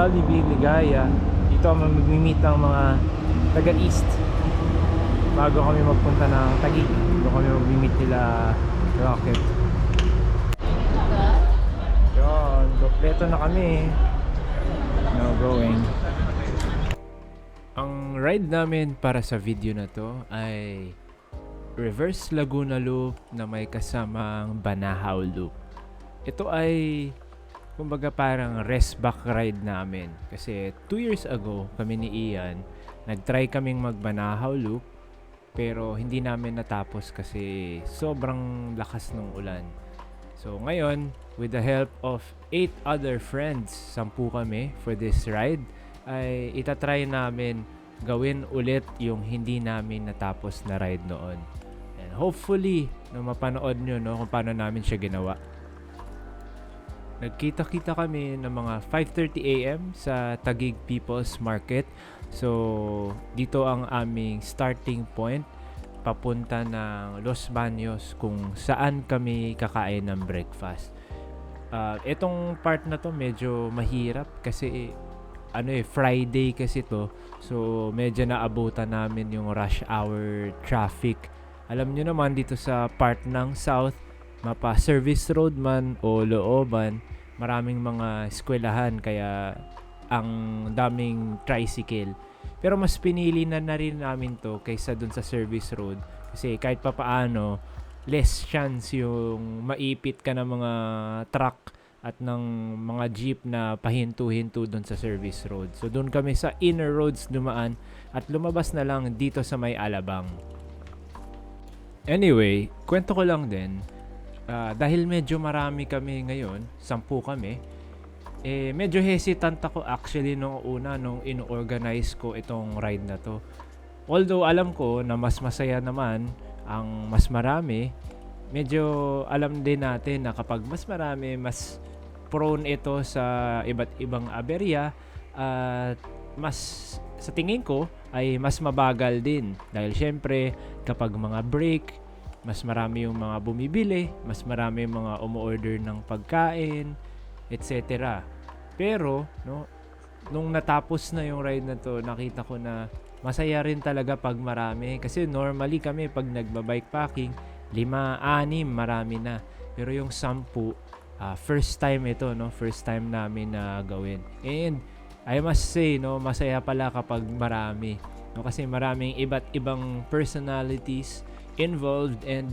Jollibee, Ligaya. Dito kami mag-meet ng mga taga-East bago kami magpunta ng Taguig. Dito kami mag-meet nila Rocket. Yun, kompleto na kami. Now going. Ang ride namin para sa video na to ay Reverse Laguna Loop na may kasamang Banahaw Loop. Ito ay kumbaga parang rest back ride namin. Kasi 2 years ago kami ni Ian, nag-try kaming mag-Banahaw Loop pero hindi namin natapos kasi sobrang lakas ng ulan. So ngayon, with the help of 8 other friends, 10 kami for this ride, ay itatry namin gawin ulit yung hindi namin natapos na ride noon. And hopefully, mapanood nyo kung paano namin siya ginawa. Nagkita-kita kami ng mga 5:30 AM sa Taguig People's Market. So, dito ang aming starting point papunta ng Los Baños kung saan kami kakain ng breakfast. Itong part na to medyo mahirap kasi Friday kasi to. So, medyo naabutan namin yung rush hour traffic. Alam nyo naman dito sa part ng South, mapa service road man o looban, maraming mga eskwelahan kaya ang daming tricycle. Pero mas pinili na rin namin to kaysa dun sa service road kasi kahit papaano less chance yung maipit ka ng mga truck at ng mga jeep na pahinto-hinto dun sa service road. So dun kami sa inner roads dumaan at lumabas na lang dito sa may Alabang. Anyway, kwento ko lang din, dahil medyo marami kami ngayon, 10 kami, medyo hesitant ako actually nung in-organize ko itong ride na to. Although alam ko na mas masaya naman ang mas marami, medyo alam din natin na kapag mas marami, mas prone ito sa iba't ibang aberya at mas sa tingin ko ay mas mabagal din dahil syempre kapag mga break mas marami yung mga bumibili, mas marami yung mga umu-order ng pagkain, etc. Pero nung natapos na yung ride na to, nakita ko na masaya rin talaga pag marami kasi normally kami pag nagbabike packing 5, 6 marami na, pero yung 10 first time ito, first time namin na gawin. And I must say, masaya pala kapag marami, kasi maraming iba't ibang personalities involved and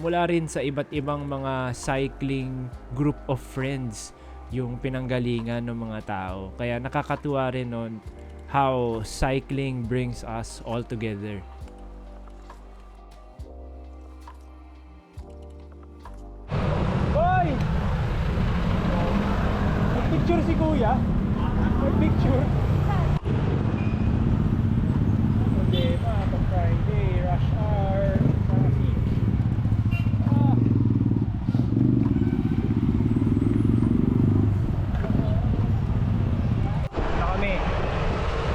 mula rin sa iba't ibang mga cycling group of friends yung pinanggalingan ng mga tao. Kaya nakakatuwa rin how cycling brings us all together. Hoy! Picture si Kuya? Picture? Problema, pag Friday, rush hour, traffic. Na kami.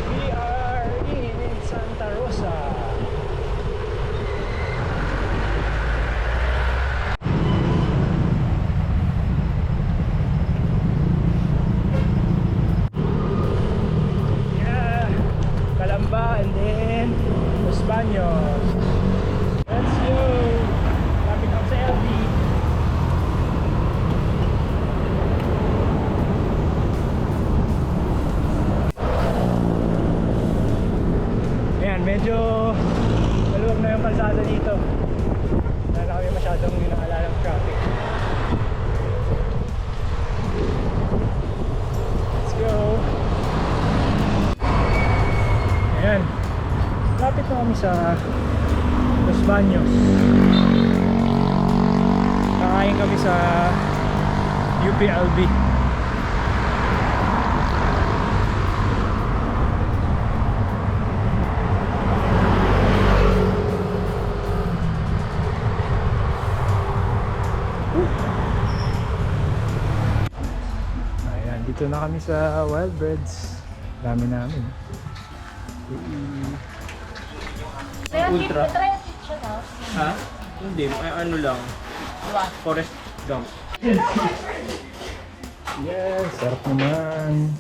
We are in Santa Rosa. And then Los Baños. Let's go. Lapit ako sa LV. Ayan, medyo maluwag na yung kalsada dito. Wala na kami masyadong inaalalang traffic. Let's go. Ayan, lapit na kami sa Los Baños. Kakain kami sa UPLB. Ayan, dito na kami sa Wildbreads. Dami namin. Ultra. Ha? Hindi, ano lang. Forest Gump. Yes, sarap naman.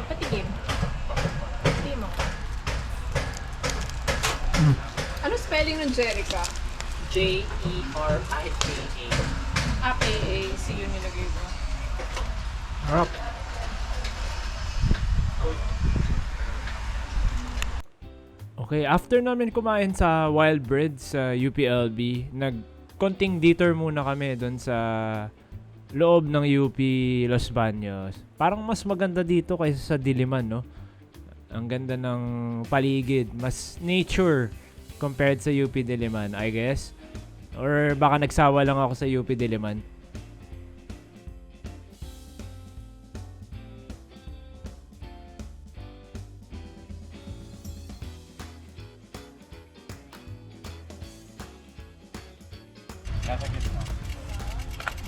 Patikim. Patikim mo. Ano spelling ng Jerica? J-E-R-I-K-A. A-K-A. C yun nilagay ko. Harap. Okay, after namin kumain sa Wild Bread sa UPLB, konting detour muna kami doon sa loob ng UP Los Baños. Parang mas maganda dito kaysa sa Diliman, no? Ang ganda ng paligid, mas nature compared sa UP Diliman, I guess. Or baka nagsawa lang ako sa UP Diliman.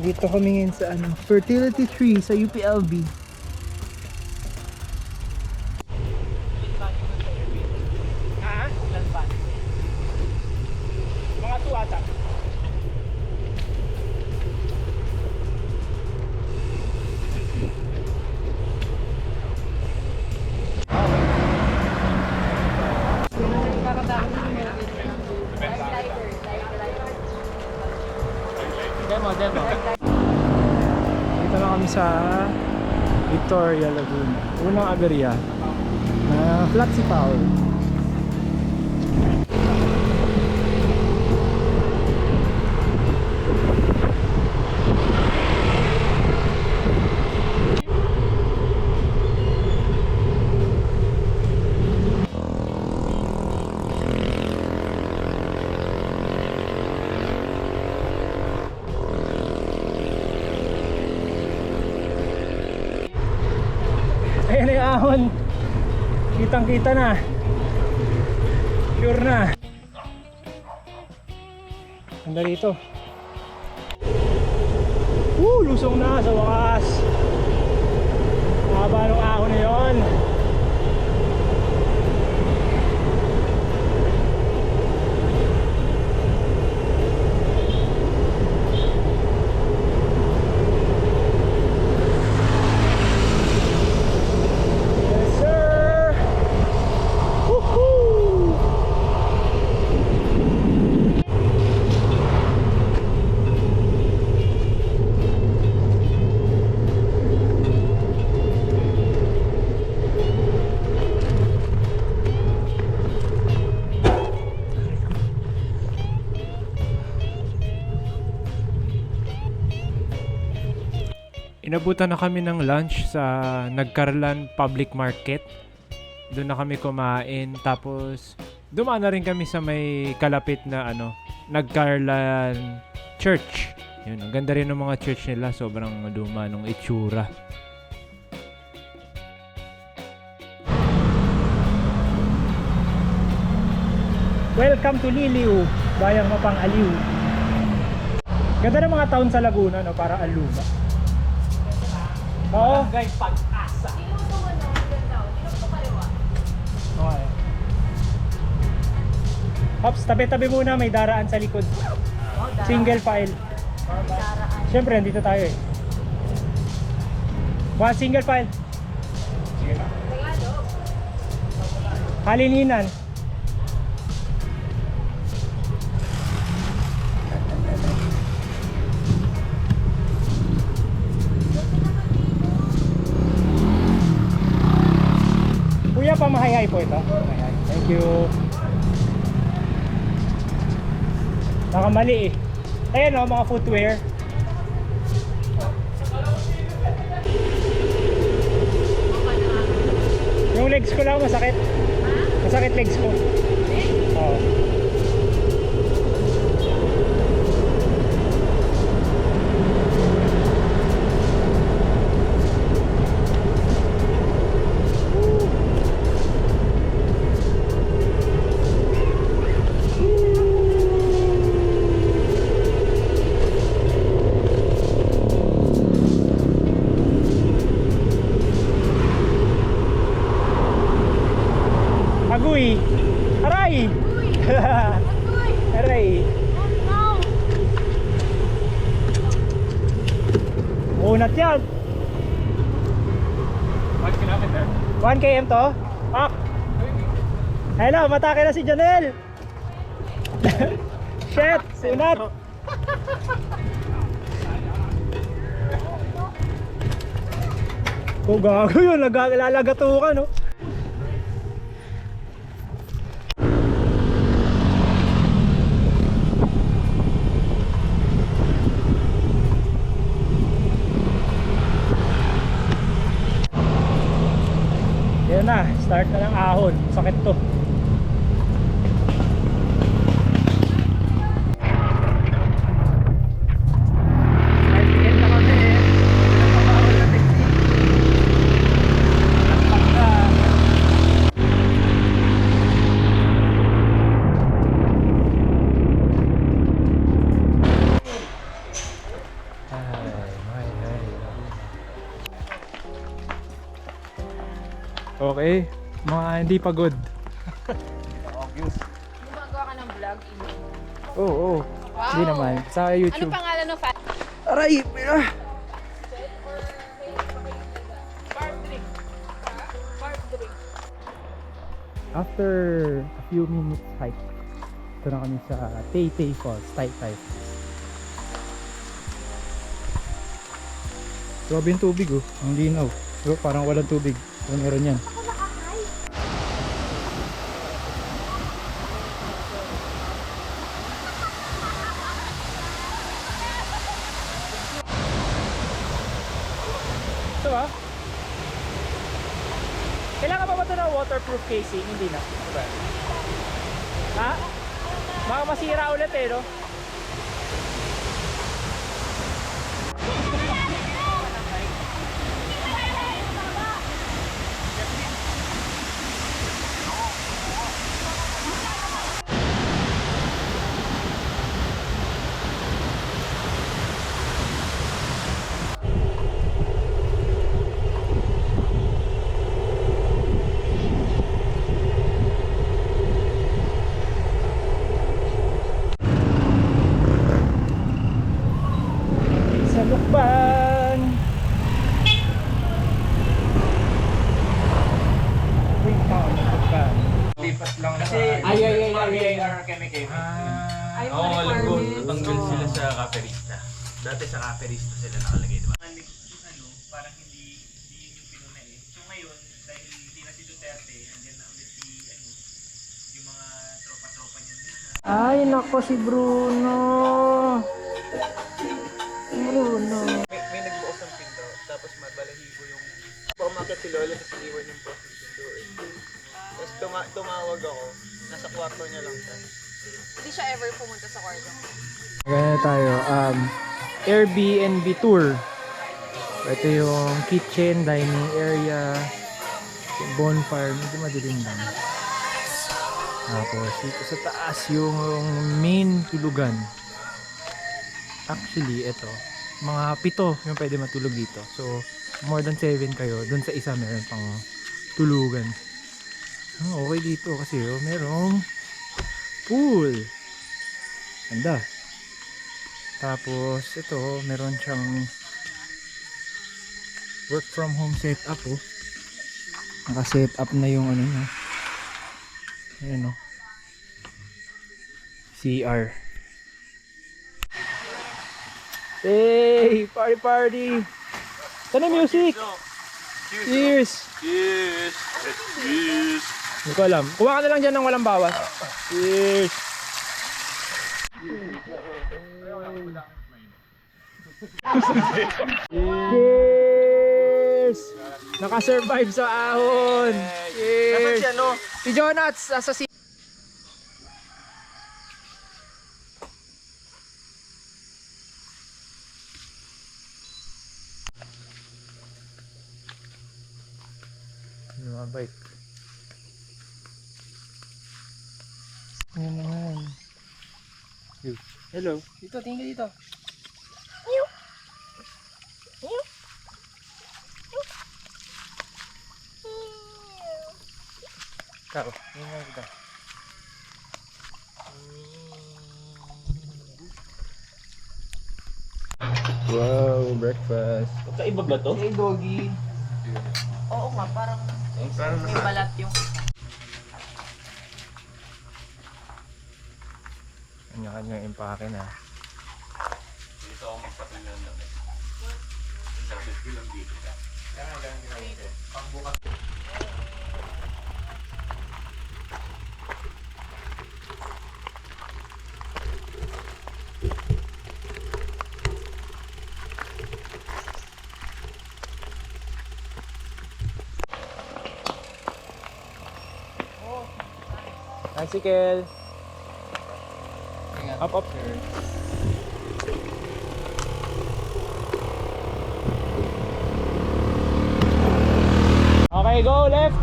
Dito kami ngayon sa fertility tree sa UPLB. Mga 2 ata. Demo. Dito na kami sa Victoria Laguna. Unang aberya na flat si Paul. Ayan na yung ahon. Kitang kita na. Sure na. Ganda dito. Lusong na sa wakas. Mahaba ng ahon na yun. Inabutan na kami ng lunch sa Nagcarlan Public Market. Doon na kami kumain. Tapos, dumaan na rin kami sa may kalapit na Nagcarlan Church. Yun, ang ganda rin ng mga church nila. Sobrang luma nung itsura. Welcome to Liliw, bayang Mapang-Aliw. Ganda ng mga town sa Laguna, no? Para aluma. Oo. Barangay Pag-asa. Okay. Hops, tabi-tabi muna, may daraan sa likod. Single file. Siyempre, nandito tayo eh. One single file. Halilinan. Kuya, pamahay-hay po ito. Pamahay-hay. Thank you. Nakamali eh. Ayan o, mga footwear. Yung legs ko lang masakit. Masakit legs ko. Oo. Agoy! Aray! Unat yan. 1 kilometer. 1 km to? Pak! Hello, matake na si Janelle! Shit! Sunat! Kung gago yun, lalagato ka no? Yan na, start na ng ahon. Sakit to. Start na kami eh. Napapawal na technique. Nakpak na. Okay, mga hindi pagod. Gumagawa ka ng vlog, email. Oo, hindi naman. Sa Ano YouTube. pangalan ng fan? Aray! Barb drink. Barb drink. After a few minutes hike, ito na kami sa Tay Tay Falls, Tay Tay. Grabe yung tubig oh, ang linaw. Pero parang walang tubig. Kung meron yan. Ito ah. Kailangan pa ba ito ng waterproof casing? Hindi na. Ha? Baka masira ulit eh, no? Sa Lukban. Freetown, Lukban. Lipat lang Kasi sa... VAR chemical. Ay, Oo, alam ko. Natanggal Oo. sila sa Caperista. Dati sa Caperista sila nakalagay, di ba? Ano, parang hindi yun yung pinuna eh. So ngayon, dahil hindi na si Duterte, andyan na ulit si, ano, yung mga tropa-tropa niya. Ay, nako si Bruno. Bruno. May nagbukas ng pinto, tapos mabalahibo yung... Pumakit si Lola sa iniwan yung post ng pinto eh. Tapos tumawag ako, nasa kwarto niya lang siya. Hindi siya ever pumunta sa kwarto. Ganyan tayo, Airbnb tour. Ito yung kitchen, dining area, yung bonfire, medyo madilim lang. Tapos dito sa taas yung main tulugan. Actually, ito, mga 7 yung pwede matulog dito. So, more than 7 kayo. Doon sa isa meron pang tulugan. Okay dito kasi merong pool. Ganda. Tapos ito, meron siyang work from home setup oh. Naka-set up na yung ano niya. Ayan oh. CR. Hey, party party. Saan yung music? Cheers. Yes! Yes! Hindi ko alam. Kuha ka na lang dyan ng walang bawas. Cheers. Cheers! Naka-survive sa ahon. Cheers! si ano? Si Jonats, nasa si... Yung mga bike. Ayan naman. Hello. Dito, tingin ka dito. Ikaw, tingin ka dito. Wow, breakfast. Magkaiba ba to? Hey, doggy. Oo nga, parang may balat yung isa. Kanya-kanya impake na. Dito ako magpatuloy ng lamig. Sabi ko lang dito ka. Bicycle. Up, up. Okay, go left.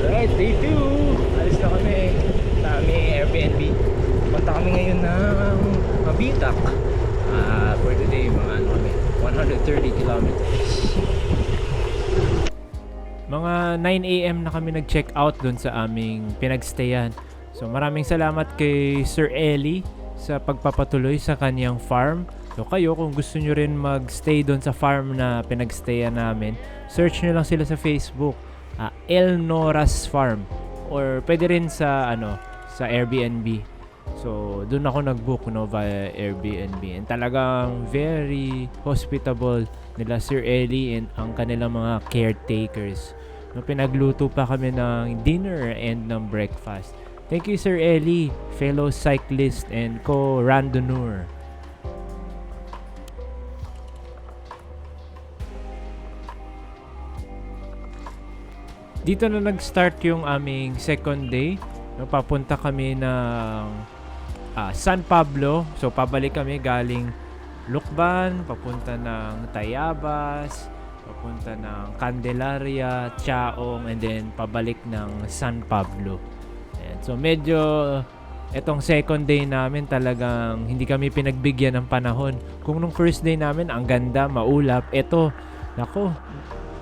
Right, day 2. Alis na kami sa aming Airbnb. Punta kami ngayon ng Mabitak. For today, mga ano kami, 130 kilometers. Mga 9 AM na kami nag-check out doon sa aming pinagstayan. So maraming salamat kay Sir Eli sa pagpapatuloy sa kanyang farm. So kayo kung gusto nyo rin mag-stay doon sa farm na pinagstayan namin, search nyo lang sila sa Facebook, El Noras Farm, or pwede rin sa sa Airbnb. So doon ako nag-book via Airbnb, and talagang very hospitable nila Sir Eli and ang kanilang mga caretakers. No, pinagluto pa kami ng dinner and ng breakfast. Thank you Sir Eli, fellow cyclist and co-randonneur. Dito na nag-start yung aming second day. No, papunta kami ng San Pablo. So pabalik kami galing Lucban, papunta ng Tayabas, papunta ng Candelaria, Chaong, and then pabalik ng San Pablo. Ayan. So medyo etong second day namin talagang hindi kami pinagbigyan ng panahon. Kung nung first day namin ang ganda, maulap, eto nako,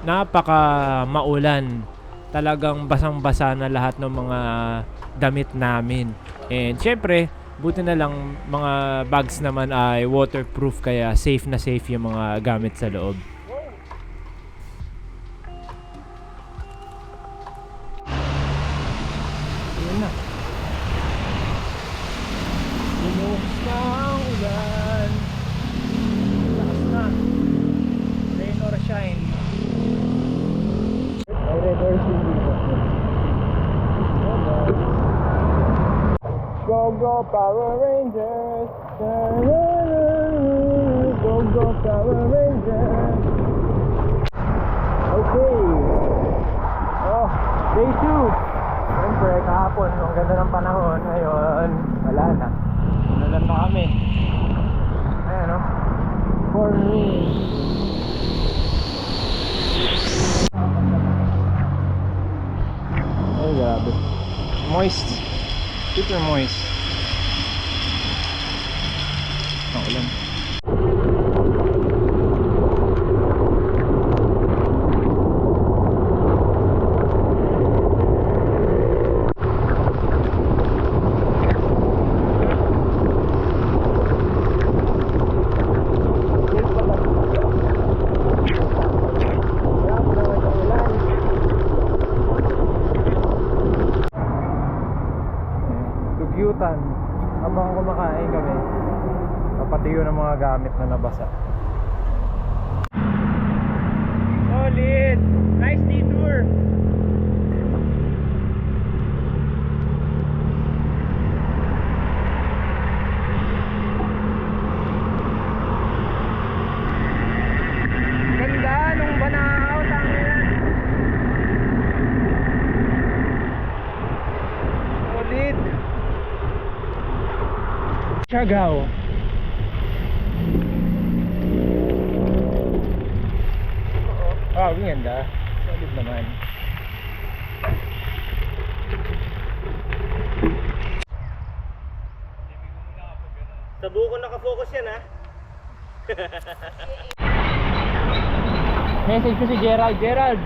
napaka maulan. Talagang basang-basa na lahat ng mga damit namin. And syempre, buti na lang mga bags naman ay waterproof, kaya safe na safe yung mga gamit sa loob. Yun na. Bumuhos na ang ulan. Lakas na. Rain or shine. May red or shine dito. Go go Power Rangers. Go go Power Rangers. Okay. Oh, day 2. Siyempre, kahapon, ang ganda ng panahon. Ngayon, wala na. Nalan na kami. Ayan, oh. For me. Ay, grabe. Moist. Super moist. Ang ulan. Dugyutan. Habang kumakain kami, papatiyo ng mga gamit na nabasa. Solid! Nice detour! Ganda nung Banahaw, tangina. Solid! Siargao. Wow, ganda. Solid naman. Sa buko nakafocus yan ha. Message ko si Gerald. Gerald,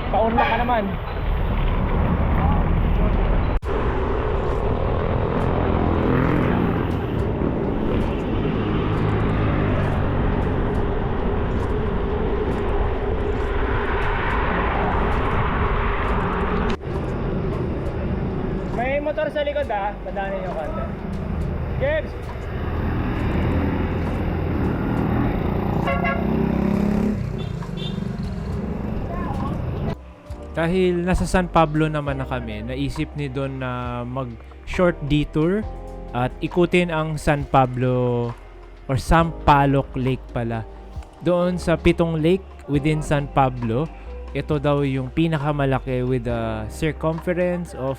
paunla ka naman. motor sa likod Padanin yung konti. Kebs! Dahil nasa San Pablo naman na kami, naisip ni Don na mag short detour at ikutin ang San Pablo or Sampaloc Lake pala. Doon sa 7 lake within San Pablo, ito daw yung pinakamalaki with a circumference of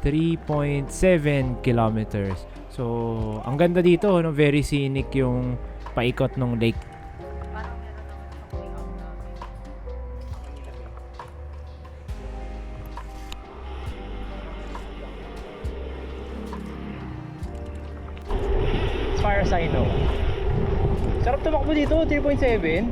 3.7 kilometers. So, ang ganda dito, no? Very scenic yung paikot ng lake. Parang meron naman sa way out namin. As far as I know. Sarap tumakbo dito, 3.7.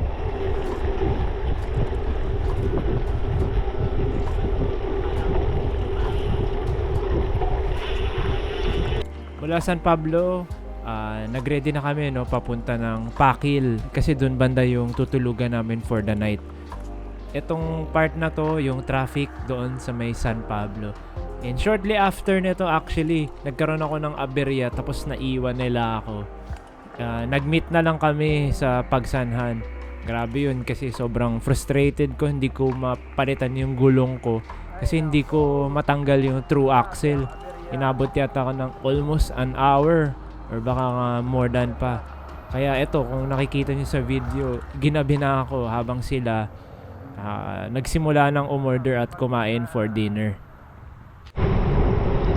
Mula San Pablo, nag-ready na kami papunta ng Pakil kasi doon banda yung tutulugan namin for the night. Itong part na to, yung traffic doon sa may San Pablo. And shortly after nito actually, nagkaroon ako ng aberya tapos naiwan nila ako. Nag-meet na lang kami sa Pagsanhan. Grabe yun kasi sobrang frustrated ko, hindi ko mapalitan yung gulong ko kasi hindi ko matanggal yung true axle. Inabot yata ako ng almost an hour or baka nga more than pa. Kaya eto, kung nakikita nyo sa video, ginabi na ako habang sila nagsimula ng umorder at kumain for dinner.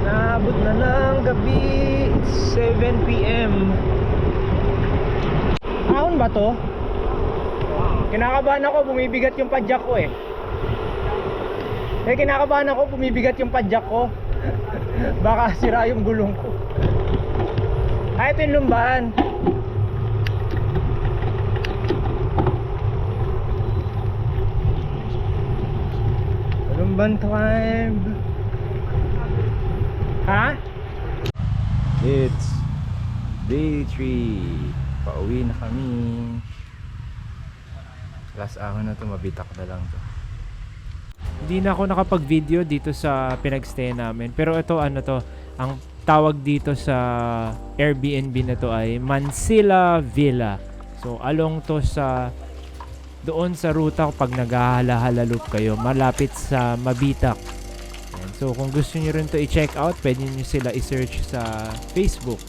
Inabot na ng gabi, it's 7 p.m. Ahon ba to? Kinakabahan ako, bumibigat yung padjak ko eh. Kinakabahan ako, bumibigat yung padjak ko. Baka sira yung gulong ko. Ito yung lumbahan. Lumban time. Ha? It's day 3. Pauwi na kami. Last ahon na to, mabitak na lang to. Hindi na ako nakapag-video dito sa pinagstay namin. Pero ito ang tawag dito sa Airbnb na to ay Mansilla Villa. So along to sa doon sa ruta pag naghahala-hala loop kayo, malapit sa Mabitak. Ayan. So kung gusto niyo rin to i-check out, pwede niyo sila i-search sa Facebook.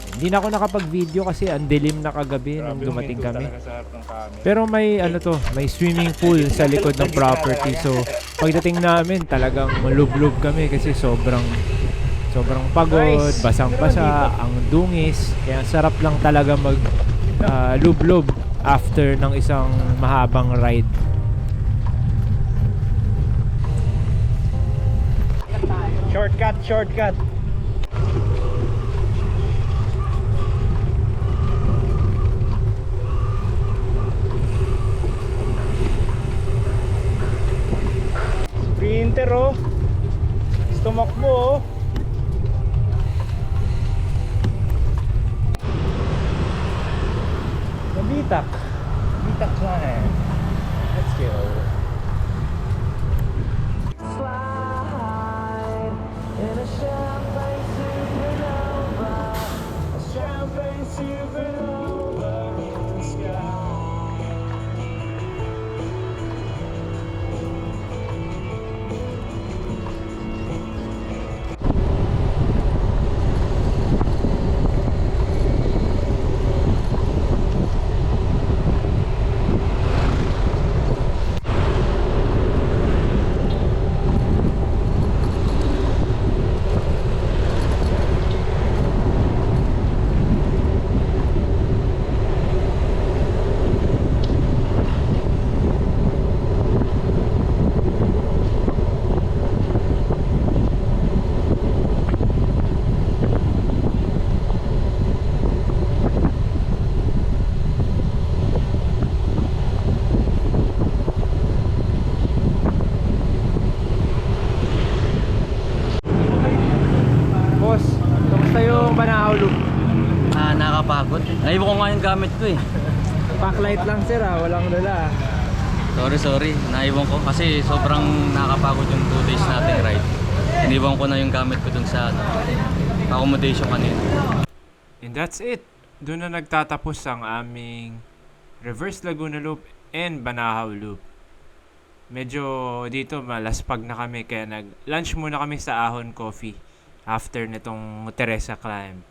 Hindi na ako nakapag-video kasi ang dilim na kagabi nung dumating kami. Pero may may swimming pool sa likod ng property. So pagdating namin talagang malublob kami kasi sobrang pagod, basang-basa, ang dungis. Kaya sarap lang talaga mag lublob after ng isang mahabang ride. Shortcut. Sprinter oh. Tumakbo oh. Mabitak time. Let's go. Slide in a champagne supernova. A champagne supernova in the sky. Boss, kamusta yung Banahaw Loop? Nakakapagod. Naiwan ko nga yung gamit ko eh. Backlight lang sir walang dala. Sorry. Naiwan ko kasi sobrang nakakapagod yung 2 days nating ride. iniwan ko na yung gamit ko dun sa accommodation kanina. And that's it. Doon na nagtatapos ang aming Reverse Laguna Loop and Banahaw Loop. Medyo dito malaspag na kami kaya nag-lunch muna kami sa Ahon Coffee after nitong Teresa Climb.